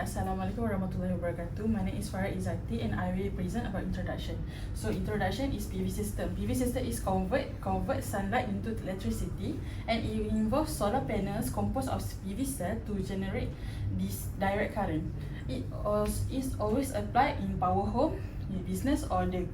Assalamualaikum warahmatullahi wabarakatuh. My name is Farah Izzati and I will present about introduction. So introduction is PV system. PV system is convert sunlight into electricity, and it involves solar panels composed of PV cell to generate this direct current. It is always applied in power home, business, or it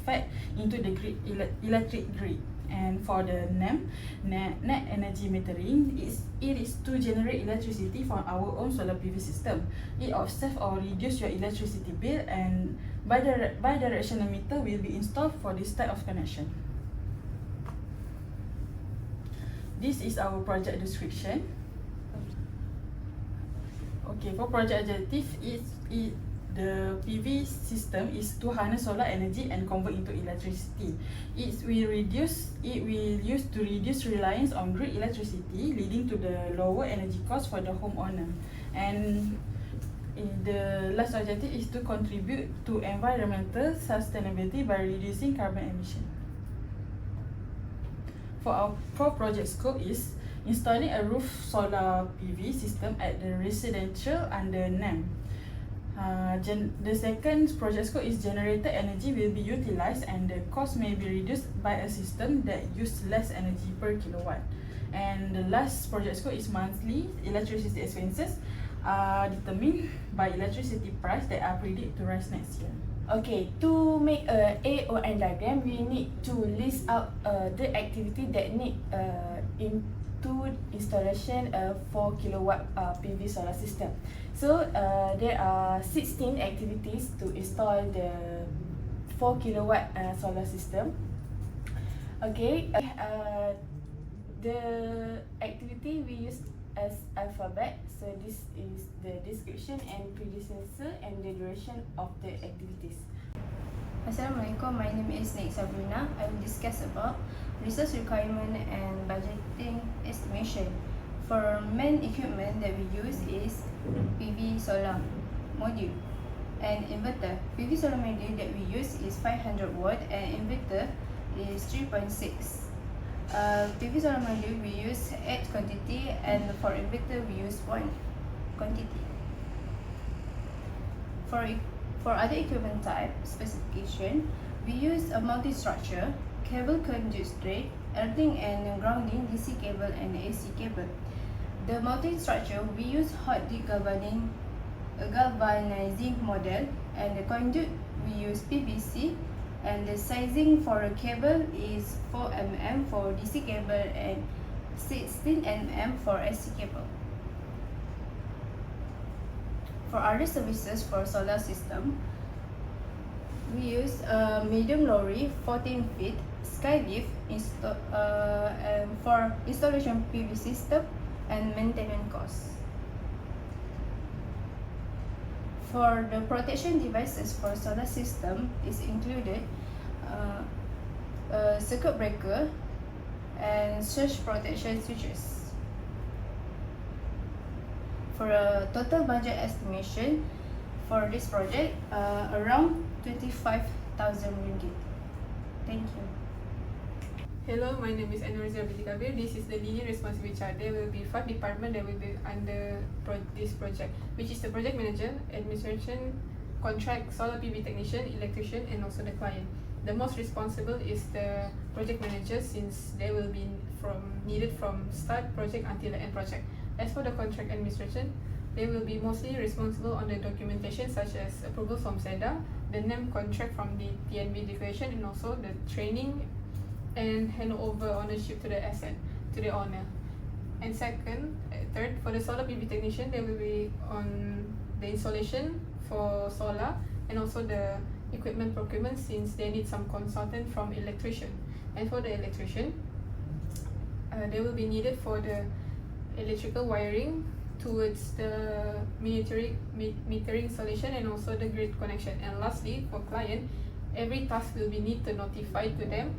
fed into the grid, electric grid. And for the NEM, net energy metering, it is to generate electricity from our own solar PV system. It offsets or reduce your electricity bill, and bi-directional meter will be installed for this type of connection. This is our project description. Okay, for project objective, the PV system is to harness solar energy and convert into electricity. It will use to reduce reliance on grid electricity, leading to the lower energy cost for the homeowner. And the last objective is to contribute to environmental sustainability by reducing carbon emission. For our project scope is installing a roof solar PV system at the residential under NEM. The second project scope is generated energy will be utilized and the cost may be reduced by a system that uses less energy per kilowatt. And the last project scope is monthly electricity expenses determined by electricity price that are predicted to rise next year. Okay, to make a AON diagram, we need to list out the activity that need into installation a 4 kilowatt PV solar system. So there are 16 activities to install the 4 kilowatt solar system. Okay, the activity we use as alphabet. So this is the description and predecessor and the duration of the activities. Assalamualaikum, my name is Nik Sabrina. I will discuss about resource requirement and budgeting estimation. For main equipment that we use is PV solar module and inverter. PV solar module that we use is 500 watt and inverter is 3.6. PV solar module we use 8 quantity and for inverter we use 1 quantity. For other equipment type specification, we use a multi-structure, cable conduit straight, earthing and grounding, DC cable and AC cable. The multi-structure, we use hot dip galvanizing model, and the conduit we use PVC, and the sizing for a cable is 4 mm for DC cable and 16 mm for AC cable. For other services for solar system, we use a medium lorry 14 feet skylift and for installation PV system and maintenance costs. For the protection devices for solar system is included a circuit breaker and surge protection switches. For a total budget estimation for this project, around 25,000 ringgit. Thank you. Hello, my name is Anuriza Binti Kabir. This is the linear responsible child. There will be 5 departments that will be under this project, which is the project manager, administration, contract, solar PV technician, electrician, and also the client. The most responsible is the project manager, since they will be needed from start project until the end project. As for the contract administration, they will be mostly responsible on the documentation such as approval from SEDA, the NEM contract from the TNB declaration, and also the training and hand over ownership to the asset to the owner. And third, for the solar PV technician, they will be on the installation for solar and also the equipment procurement, since they need some consultant from electrician. And for the electrician, they will be needed for the electrical wiring towards the meter installation and also the grid connection. And lastly, for client, every task will be need to notify to them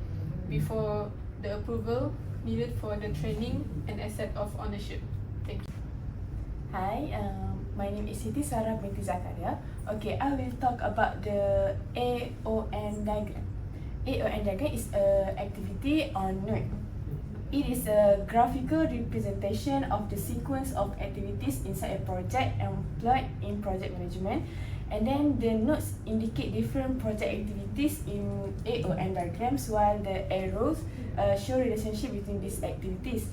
before the approval needed for the training and asset of ownership. Thank you. Hi, my name is Siti Sarah binti Zakaria. Okay, I will talk about the AON diagram. AON diagram is a activity on node. It is a graphical representation of the sequence of activities inside a project employed in project management. And then the notes indicate different project activities in A or N diagrams, while the arrows show relationship between these activities.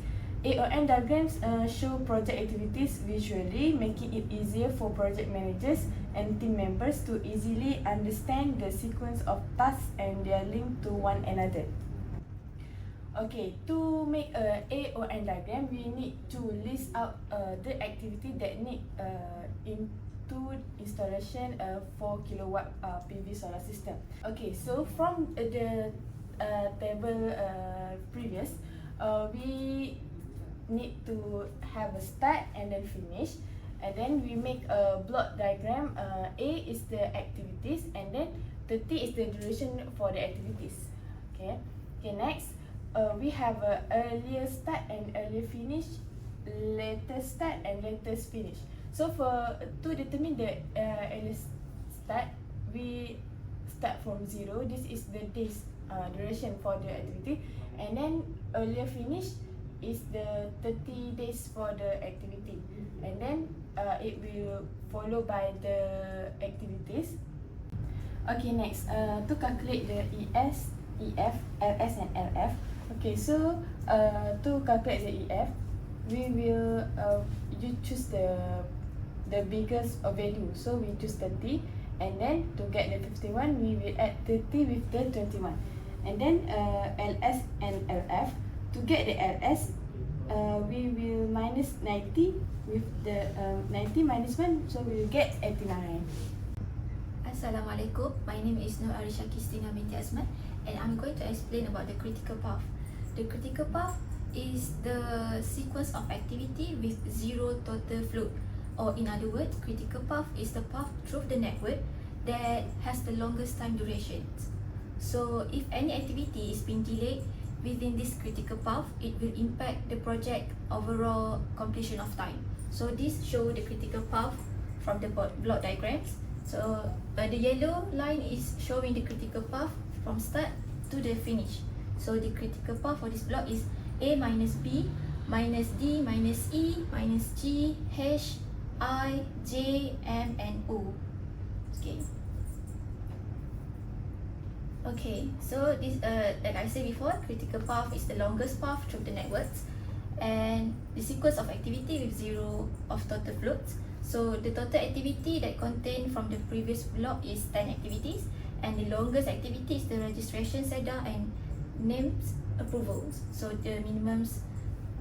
A or N diagrams show project activities visually, making it easier for project managers and team members to easily understand the sequence of tasks and their link to one another. Okay, to make a or N diagram, we need to list out the activity that need into installation a 4 kilowatt PV solar system. Okay, so from the table previous, we need to have a start and then finish, and then we make a block diagram. A is the activities, and then the T is the duration for the activities. Okay, next. We have a earlier start and earlier finish, later start and latest finish. So to determine the earlier start, we start from 0. This is the days duration for the activity, and then earlier finish is the 30 days for the activity, and then it will follow by the activities. Okay, next, to calculate the ES, EF, LS and LF. Okay, so to calculate the EF, we will you choose the biggest value. So we choose 30, and then to get the 51, we will add 30 with the 21, and then LS and LF. To get the LS, we will minus 90 with the 90 minus 1, so we will get 89. Assalamualaikum. My name is Nur Arisha Kristina binti Asmat, and I'm going to explain about the critical path. The critical path is the sequence of activity with zero total float, or in other words, critical path is the path through the network that has the longest time duration. So if any activity is being delayed within this critical path, it will impact the project overall completion of time. So this show the critical path from the block diagrams. So the yellow line is showing the critical path from start to the finish. So the critical path for this block is A minus B minus D minus E minus G H I J M and O. Okay, so this like I said before, critical path is the longest path through the networks, and the sequence of activity with zero of total floats. So the total activity that contained from the previous block is 10 activities, and the longest activity is the registration, SEDA and names approvals. So the minimum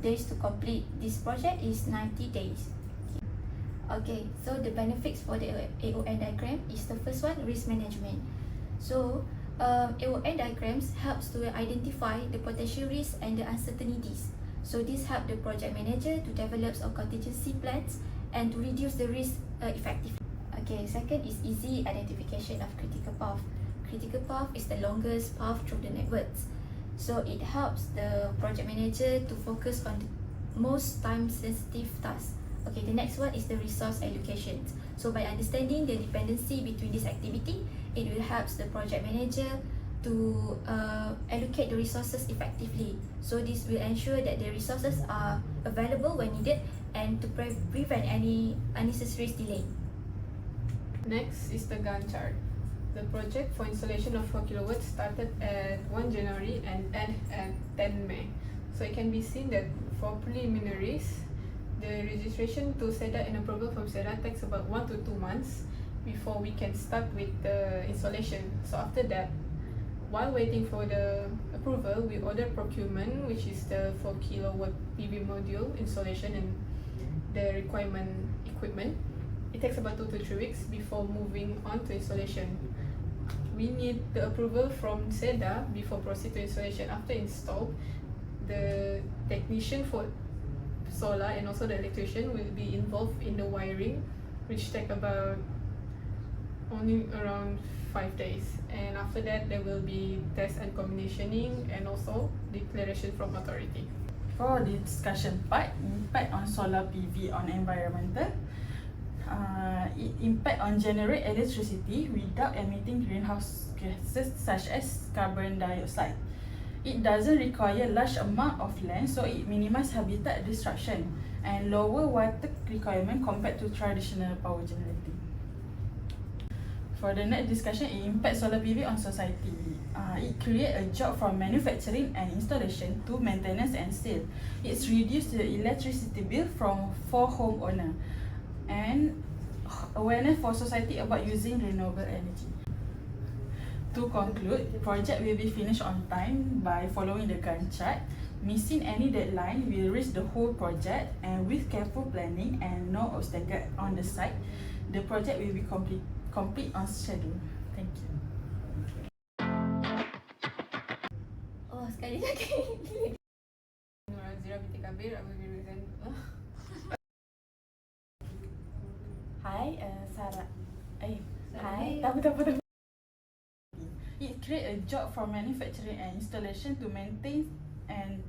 days to complete this project is 90 days. Okay, so the benefits for the AON diagram is the first one, risk management. So AON diagrams helps to identify the potential risks and the uncertainties. So this help the project manager to develop a contingency plans and to reduce the risk effectively. Okay, second is easy identification of critical path. Critical path is the longest path through the networks. So it helps the project manager to focus on the most time-sensitive tasks. Okay, the next one is the resource allocation. So by understanding the dependency between this activity, it will help the project manager to allocate the resources effectively. So this will ensure that the resources are available when needed and to prevent any unnecessary delay. Next is the Gantt chart. The project for installation of 4 kilowatts started at 1 January and ended at 10 May. So it can be seen that for preliminaries, the registration to SEDA and approval from SEDA takes about 1 to 2 months before we can start with the installation. So after that, while waiting for the approval, we order procurement, which is the 4 kilowatt PV module installation and the requirement equipment. It takes about 2 to 3 weeks before moving on to installation. We need the approval from SEDA before proceed to installation. After install, the technician for solar and also the electrician will be involved in the wiring, which take about only around 5 days. And after that, there will be test and commissioning and also declaration from authority. For the discussion part, impact on solar PV on environmental. It impact on generate electricity without emitting greenhouse gases such as carbon dioxide. It doesn't require large amount of land, so it minimises habitat destruction and lower water requirement compared to traditional power generating. For the next discussion, it impacts solar PV on society. It creates a job from manufacturing and installation to maintenance and sale. It's reduced the electricity bill for homeowner and awareness for society about using renewable energy. To conclude, project will be finished on time by following the Gantt chart. Missing any deadline will risk the whole project, and with careful planning and no obstacle on the site, the project will be complete on schedule. Thank you. Oh, sekali lagi. Razira binti Kabir, I will be represent. Hi, Sarah. Hi. Sarah. Tak apa. It creates a job from manufacturing and installation to maintain and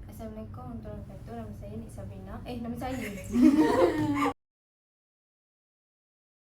Assalamualaikum warahmatullahi wabarakatuh. Nama saya Nik Sabrina. Nama saya